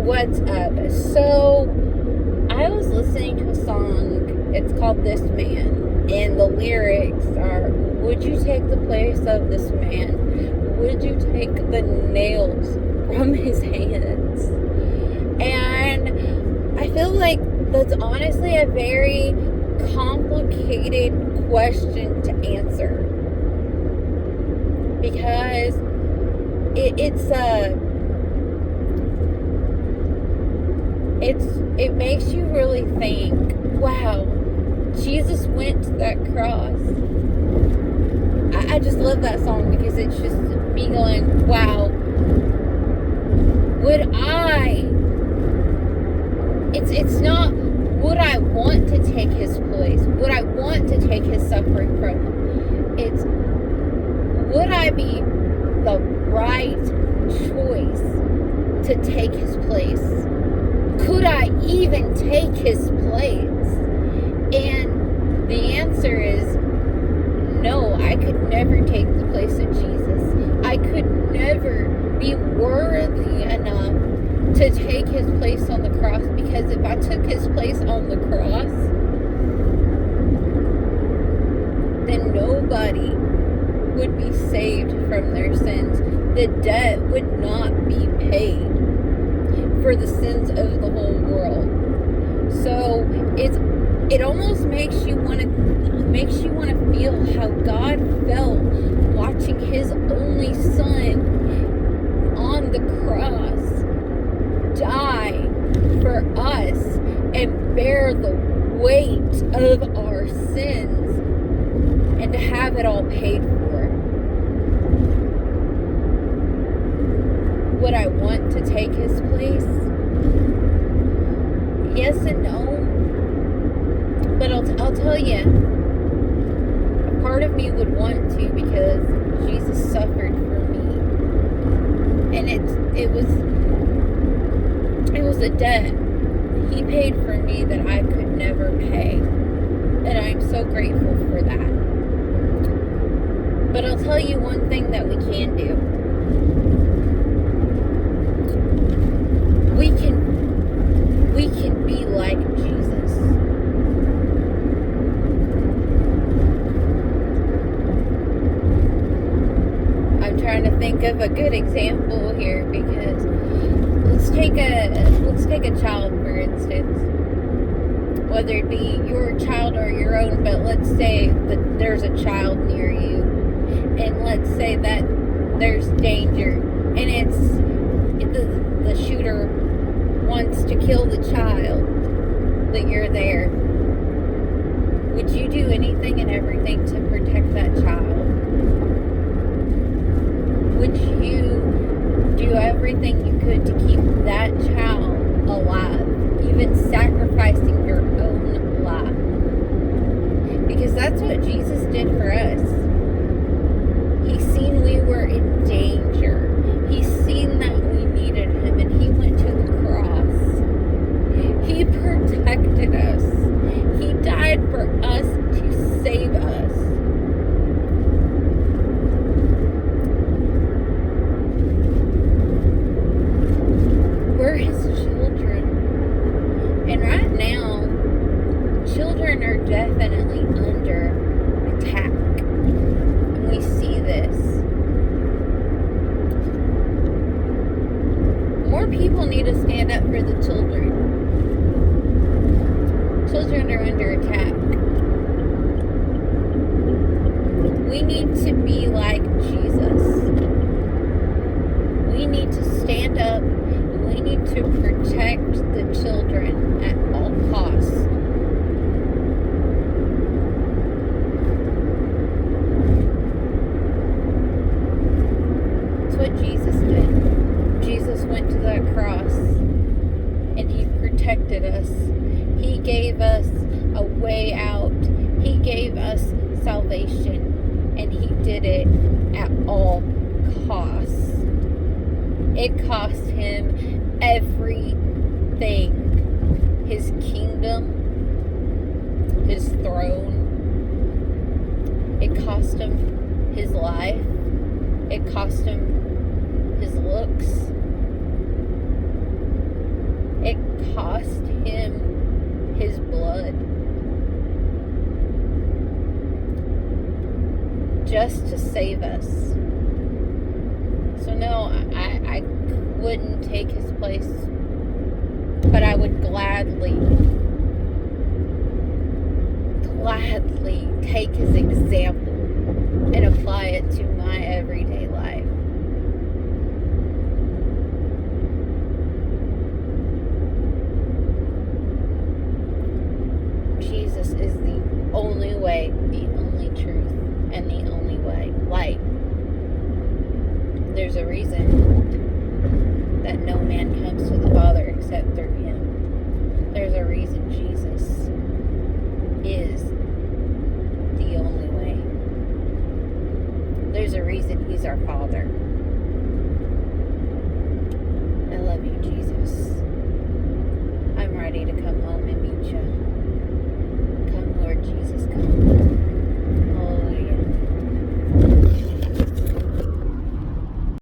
What's up? So, I was listening to a song. It's called This Man. And the lyrics are, would you take the place of this man? Would you take the nails from his hands? And I feel like that's honestly a very complicated question to answer. Because it makes you really think, wow, Jesus went to that cross. I just love that song because it's just me going, wow, it's not, would I want to take his place? Would I want to take his suffering from him? It's, would I be the right choice to take his place? Could I even take his place? And the answer is no. I could never take the place of Jesus. I could never be worthy enough to take his place on the cross, because if I took his place on the cross, then nobody would be saved from their sins. The debt would not be paid for the sins of the whole world. So it almost makes you want to feel how God felt watching his only son on the cross die for us and bear the weight of our sins and to have it all paid for. Would I want to take his place? Yes and no. But I'll tell you, a part of me would want to, because Jesus suffered for me. And it was a debt he paid for me that I could never pay. And I'm so grateful for that. But I'll tell you one thing that we can do. We can be like Jesus. I'm trying to think of a good example here, because let's take a child, for instance. Whether it be your child or your own, but let's say that there's a child near you, and let's say that there's danger, and the shooter wants to kill the child, that you're there. Would you do anything and everything to protect that child? Would you do everything you could to keep that child alive, even sacrificing your own life? Because that's what Jesus did for us. He's seen we were in danger. He's seen that we needed him, and he went to the cross. He protected us. He died for us to save us. We're his children. And right now, children are definitely under attack. And we see this. More people need to stand up for the children. Children are under attack. We need to be like Jesus. We need to stand up, and we need to protect the children at all costs. That's what Jesus did. Jesus went to that cross, and he protected us. He gave us a way out. He gave us salvation, and he did it at all costs. It cost him everything. His kingdom, his throne. It cost him his life. It cost him his looks. him his blood just to save us. So no, I wouldn't take his place, but I would gladly take his example and apply it to my everyday life.